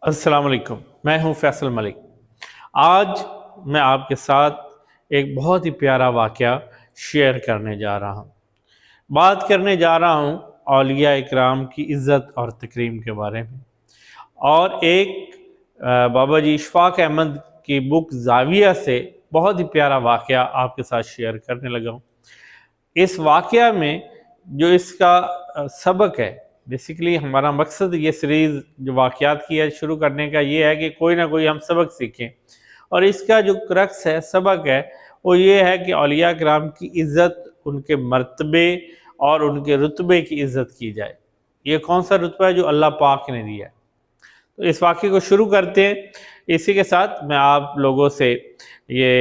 السلام علیکم، میں ہوں فیصل ملک۔ آج میں آپ کے ساتھ ایک بہت ہی پیارا واقعہ شیئر کرنے جا رہا ہوں۔ بات کرنے جا رہا ہوں اولیاء اکرام کی عزت اور تکریم کے بارے میں، اور ایک بابا جی اشفاق احمد کی بک زاویہ سے بہت ہی پیارا واقعہ آپ کے ساتھ شیئر کرنے لگا ہوں۔ اس واقعہ میں جو اس کا سبق ہے، بیسیکلی ہمارا مقصد یہ سیریز جو واقعات کی ہے شروع کرنے کا یہ ہے کہ کوئی نہ کوئی ہم سبق سیکھیں، اور اس کا جو کرکس ہے، سبق ہے، وہ یہ ہے کہ اولیاء کرام کی عزت، ان کے مرتبے اور ان کے رتبے کی عزت کی جائے۔ یہ کون سا رتبہ ہے جو اللہ پاک نے دیا ہے؟ تو اس واقعے کو شروع کرتے ہیں۔ اسی کے ساتھ میں آپ لوگوں سے یہ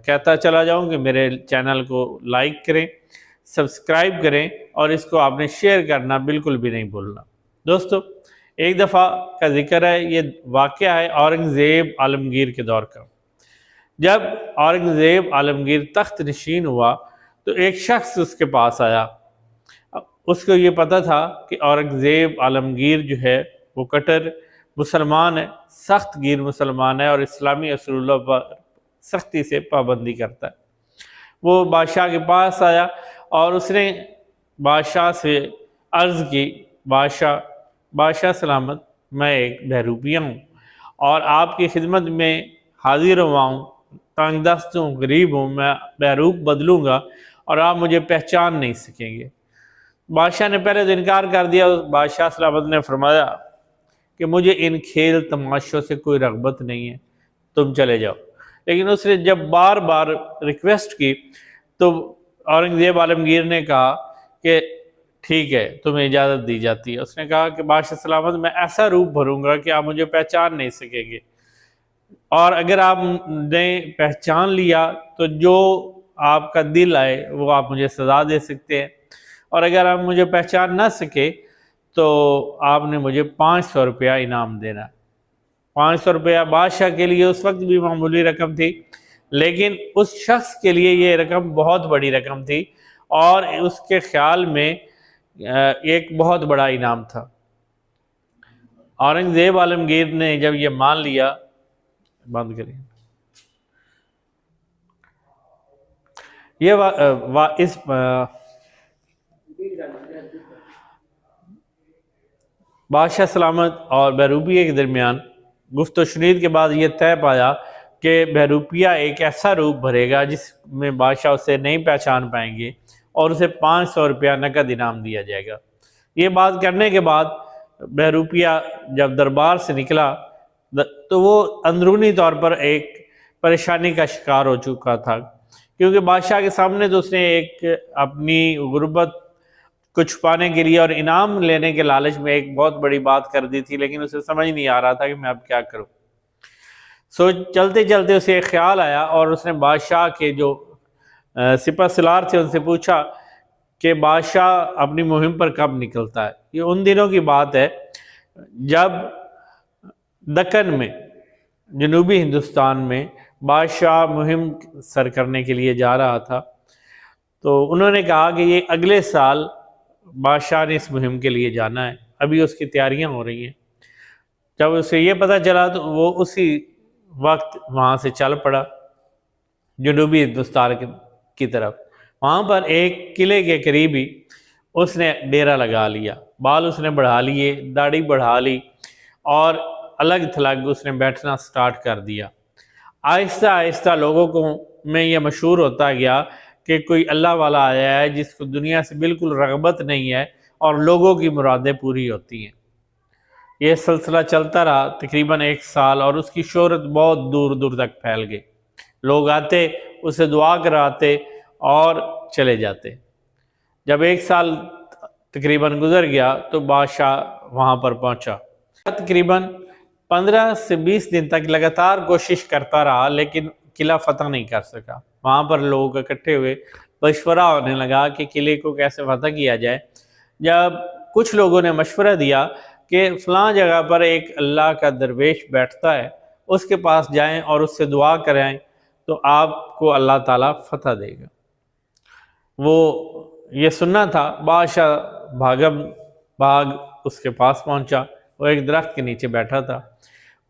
کہتا چلا جاؤں کہ میرے چینل کو لائک کریں، سبسکرائب کریں، اور اس کو آپ نے شیئر کرنا بالکل بھی نہیں بھولنا۔ دوستو، ایک دفعہ کا ذکر ہے، یہ واقعہ ہے اورنگزیب عالمگیر کے دور کا۔ جب اورنگزیب عالمگیر تخت نشین ہوا تو ایک شخص اس کے پاس آیا۔ اس کو یہ پتہ تھا کہ اورنگزیب عالمگیر جو ہے وہ کٹر مسلمان ہے، سخت گیر مسلمان ہے، اور اسلامی اصولوں پر سختی سے پابندی کرتا ہے۔ وہ بادشاہ کے پاس آیا اور اس نے بادشاہ سے عرض کی، بادشاہ سلامت، میں ایک بہروپیہ ہوں اور آپ کی خدمت میں حاضر ہوا ہوں، تنگ دست ہوں، غریب ہوں، میں بہروپ بدلوں گا اور آپ مجھے پہچان نہیں سکیں گے۔ بادشاہ نے پہلے تو انکار کر دیا۔ بادشاہ سلامت نے فرمایا کہ مجھے ان کھیل تماشوں سے کوئی رغبت نہیں ہے، تم چلے جاؤ۔ لیکن اس نے جب بار بار ریکویسٹ کی تو اورنگزیب عالمگیر نے کہا کہ ٹھیک ہے، تمہیں اجازت دی جاتی ہے۔ اس نے کہا کہ بادشاہ سلامت، میں ایسا روپ بھروں گا کہ آپ مجھے پہچان نہیں سکیں گے، اور اگر آپ نے پہچان لیا تو جو آپ کا دل آئے وہ آپ مجھے سزا دے سکتے ہیں، اور اگر آپ مجھے پہچان نہ سکے تو آپ نے مجھے 500 روپیہ انعام دینا۔ 500 روپیہ بادشاہ کے لیے اس وقت بھی معمولی رقم تھی، لیکن اس شخص کے لیے یہ رقم بہت بڑی رقم تھی، اور اس کے خیال میں ایک بہت بڑا انعام تھا۔ اورنگزیب عالمگیر نے جب یہ مان لیا، بند کریں، اس بادشاہ سلامت اور بہروپیہ کے درمیان گفت و شنید کے بعد یہ طے پایا کہ بہروپیہ ایک ایسا روپ بھرے گا جس میں بادشاہ اسے نہیں پہچان پائیں گے، اور اسے 500 روپیہ نقد انعام دیا جائے گا۔ یہ بات کرنے کے بعد بہروپیہ جب دربار سے نکلا تو وہ اندرونی طور پر ایک پریشانی کا شکار ہو چکا تھا، کیونکہ بادشاہ کے سامنے تو اس نے ایک اپنی غربت کو چھپانے کے لیے اور انعام لینے کے لالچ میں ایک بہت بڑی بات کر دی تھی، لیکن اسے سمجھ نہیں آ رہا تھا کہ میں اب کیا کروں۔ چلتے چلتے اسے ایک خیال آیا، اور اس نے بادشاہ کے جو سپہ سالار تھے ان سے پوچھا کہ بادشاہ اپنی مہم پر کب نکلتا ہے۔ یہ ان دنوں کی بات ہے جب دکن میں، جنوبی ہندوستان میں بادشاہ مہم سر کرنے کے لیے جا رہا تھا، تو انہوں نے کہا کہ یہ اگلے سال بادشاہ نے اس مہم کے لیے جانا ہے، ابھی اس کی تیاریاں ہو رہی ہیں۔ جب اسے یہ پتہ چلا تو وہ اسی وقت وہاں سے چل پڑا جنوبی ہندوستان کی طرف۔ وہاں پر ایک قلعے کے قریب ہی اس نے ڈیرا لگا لیا، بال اس نے بڑھا لیے، داڑھی بڑھا لی، اور الگ تھلگ اس نے بیٹھنا سٹارٹ کر دیا۔ آہستہ آہستہ لوگوں کو میں یہ مشہور ہوتا گیا کہ کوئی اللہ والا آیا ہے جس کو دنیا سے بالکل رغبت نہیں ہے اور لوگوں کی مرادیں پوری ہوتی ہیں۔ یہ سلسلہ چلتا رہا تقریباً 1 سال، اور اس کی شہرت بہت دور دور تک پھیل گئی۔ لوگ آتے، اسے دعا کراتے اور چلے جاتے۔ جب 1 سال تقریباً گزر گیا تو بادشاہ وہاں پر پہنچا۔ تقریباً 15 سے 20 دن تک لگاتار کوشش کرتا رہا، لیکن قلعہ فتح نہیں کر سکا۔ وہاں پر لوگ اکٹھے ہوئے، مشورہ ہونے لگا کہ قلعے کو کیسے فتح کیا جائے۔ جب کچھ لوگوں نے مشورہ دیا کہ فلاں جگہ پر ایک اللہ کا درویش بیٹھتا ہے، اس کے پاس جائیں اور اس سے دعا کریں تو آپ کو اللہ تعالیٰ فتح دے گا۔ وہ یہ سننا تھا، بادشاہ بھاگ اس کے پاس پہنچا، وہ ایک درخت کے نیچے بیٹھا تھا۔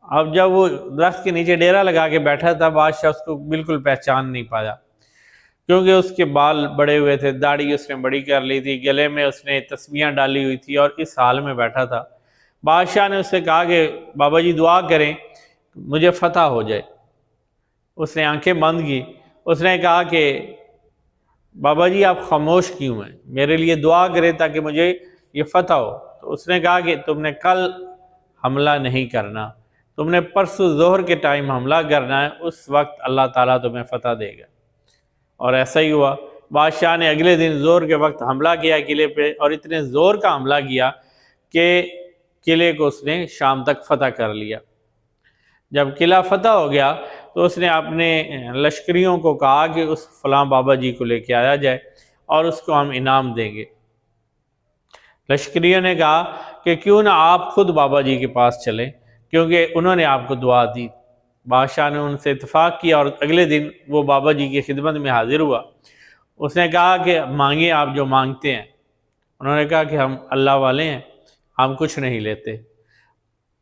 اب جب وہ درخت کے نیچے ڈیرا لگا کے بیٹھا تھا، بادشاہ اس کو بالکل پہچان نہیں پایا، کیونکہ اس کے بال بڑے ہوئے تھے، داڑھی اس نے بڑی کر لی تھی، گلے میں اس نے تسبیحاں ڈالی ہوئی تھی اور اس حال میں بیٹھا تھا۔ بادشاہ نے اس سے کہا کہ بابا جی دعا کریں مجھے فتح ہو جائے۔ اس نے آنکھیں بند کی، اس نے کہا کہ بابا جی آپ خاموش کیوں ہیں، میرے لیے دعا کریں تاکہ مجھے یہ فتح ہو۔ تو اس نے کہا کہ تم نے کل حملہ نہیں کرنا، تم نے پرسوں ظہر کے ٹائم حملہ کرنا ہے، اس وقت اللہ تعالیٰ تمہیں فتح دے گا۔ اور ایسا ہی ہوا، بادشاہ نے اگلے دن ظہر کے وقت حملہ کیا قلعے پہ، اور اتنے زور کا حملہ کیا کہ قلعے کو اس نے شام تک فتح کر لیا۔ جب قلعہ فتح ہو گیا تو اس نے اپنے لشکریوں کو کہا کہ اس فلاں بابا جی کو لے کے آیا جائے اور اس کو ہم انعام دیں گے۔ لشکریوں نے کہا کہ کیوں نہ آپ خود بابا جی کے پاس چلیں، کیونکہ انہوں نے آپ کو دعا دی۔ بادشاہ نے ان سے اتفاق کیا اور اگلے دن وہ بابا جی کی خدمت میں حاضر ہوا۔ اس نے کہا کہ مانگیں آپ جو مانگتے ہیں۔ انہوں نے کہا کہ ہم اللہ والے ہیں، ہم کچھ نہیں لیتے۔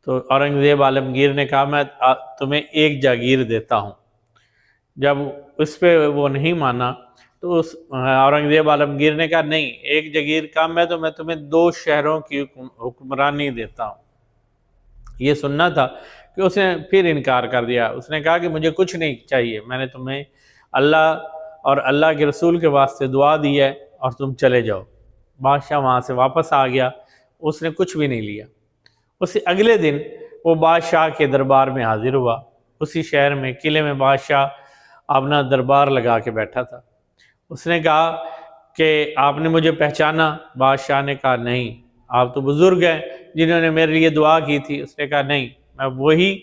تو اورنگزیب عالمگیر نے کہا میں تمہیں ایک جاگیر دیتا ہوں۔ جب اس پہ وہ نہیں مانا تو اس اورنگزیب عالمگیر نے کہا نہیں، ایک جاگیر کم ہے تو میں تمہیں 2 شہروں کی حکمرانی دیتا ہوں۔ یہ سننا تھا کہ اس نے پھر انکار کر دیا۔ اس نے کہا کہ مجھے کچھ نہیں چاہیے، میں نے تمہیں اللہ اور اللہ کے رسول کے واسطے دعا دی ہے اور تم چلے جاؤ۔ بادشاہ وہاں سے واپس آ گیا، اس نے کچھ بھی نہیں لیا۔ اسی اگلے دن وہ بادشاہ کے دربار میں حاضر ہوا۔ اسی شہر میں قلعے میں بادشاہ اپنا دربار لگا کے بیٹھا تھا۔ اس نے کہا کہ آپ نے مجھے پہچانا؟ بادشاہ نے کہا نہیں، آپ تو بزرگ ہیں جنہوں نے میرے لیے دعا کی تھی۔ اس نے کہا نہیں، میں وہی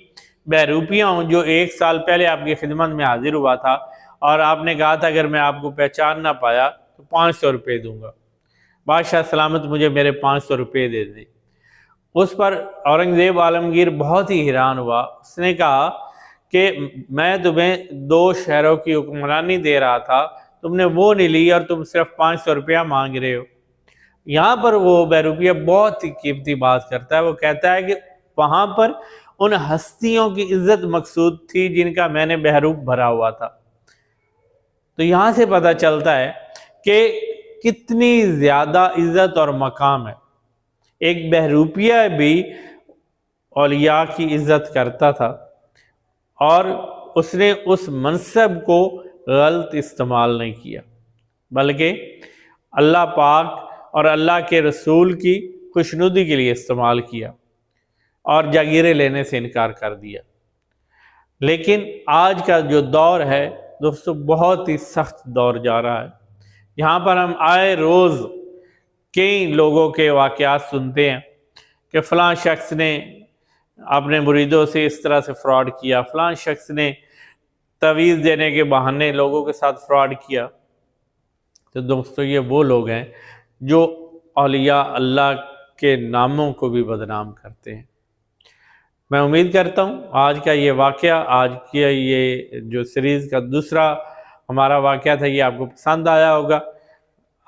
بہروپیہ ہوں جو 1 سال پہلے آپ کی خدمت میں حاضر ہوا تھا، اور آپ نے کہا تھا اگر میں آپ کو پہچان نہ پایا تو 500 روپے دوں گا۔ بادشاہ سلامت مجھے میرے 500 روپے دے دیں۔ اس پر اورنگزیب عالمگیر بہت ہی حیران ہوا۔ اس نے کہا کہ میں تمہیں 2 شہروں کی حکمرانی دے رہا تھا، تم نے وہ نہیں لی اور تم صرف 500 روپیہ مانگ رہے ہو۔ یہاں پر وہ بہروپیہ بہت ہی قیمتی بات کرتا ہے۔ وہ کہتا ہے کہ وہاں پر ان ہستیوں کی عزت مقصود تھی جن کا میں نے بہروپ بھرا ہوا تھا۔ تو یہاں سے پتہ چلتا ہے کہ کتنی زیادہ عزت اور مقام ہے۔ ایک بہروپیہ بھی اولیاء کی عزت کرتا تھا، اور اس نے اس منصب کو غلط استعمال نہیں کیا، بلکہ اللہ پاک اور اللہ کے رسول کی خوشنودی کے لیے استعمال کیا اور جاگیریں لینے سے انکار کر دیا۔ لیکن آج کا جو دور ہے دوستو، بہت ہی سخت دور جا رہا ہے۔ یہاں پر ہم آئے روز کئی لوگوں کے واقعات سنتے ہیں کہ فلاں شخص نے اپنے مریدوں سے اس طرح سے فراڈ کیا، فلاں شخص نے تعویذ دینے کے بہانے لوگوں کے ساتھ فراڈ کیا۔ تو دوستو یہ وہ لوگ ہیں جو اولیاء اللہ کے ناموں کو بھی بدنام کرتے ہیں۔ میں امید کرتا ہوں آج کا یہ واقعہ، آج کی یہ جو سیریز کا دوسرا ہمارا واقعہ تھا، یہ آپ کو پسند آیا ہوگا۔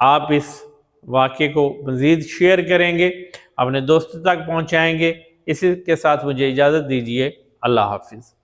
آپ اس واقعے کو مزید شیئر کریں گے، اپنے دوستوں تک پہنچائیں گے۔ اسی کے ساتھ مجھے اجازت دیجیے، اللہ حافظ۔